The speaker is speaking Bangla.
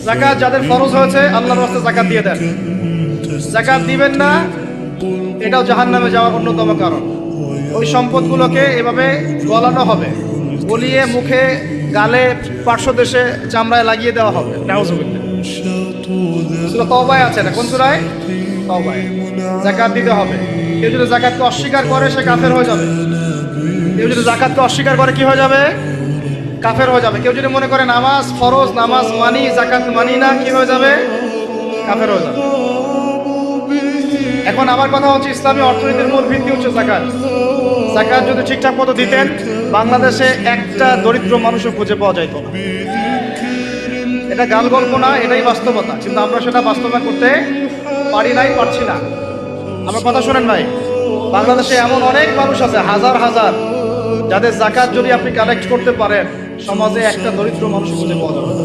যাকাত যাদের ফরজ হয়েছে আল্লাহর রাস্তায় যাকাত দিয়ে দেন। যাকাত দিবেন না, এটাও জাহান্নামে যাওয়ার অন্যতম কারণ। ওই সম্পদগুলোকে এভাবে গলানো হবে, গলিয়ে মুখে, গালে, পার্শ্বদেশে, চামড়ায় লাগিয়ে দেওয়া হবে। নাউজুবিল্লাহ। সূরা তওবায় আছে না? কোন সূরায়? তওবায়। যাকাত দিতে হবে। কেউ যদি যাকাতকে অস্বীকার করে সে কাফের হয়ে যাবে। কেউ যদি যাকাতকে অস্বীকার করে কি হয়ে যাবে? কাফের হয়ে যাবে। কেউ যদি মনে করে নামাজ ফরজ, নামাজ মানি, যাকাত মানি না, কি হয়ে যাবে? কাফের হয়ে যাবে। এখন আমার কথা হচ্ছে, ইসলামী অর্থনীতির মূল ভিত্তি হচ্ছে যাকাত। যাকাত যদি ঠিকঠাক মতো দিতেন, বাংলাদেশে একটা দরিদ্র মানুষও খুঁজে পাওয়া যাইত না। এটা গাল গল্প না, এটাই বাস্তবতা। কিন্তু আমরা সেটা বাস্তবায়ন করতে পারি নাই, পারছি না। আমার কথা শোনেন ভাই, বাংলাদেশে এমন অনেক মানুষ আছে, হাজার হাজার, যাদের যাকাত যদি আপনি কালেক্ট করতে পারেন, সমাজে একটা দরিদ্র মানুষ খুঁজে পাওয়া যাবে না।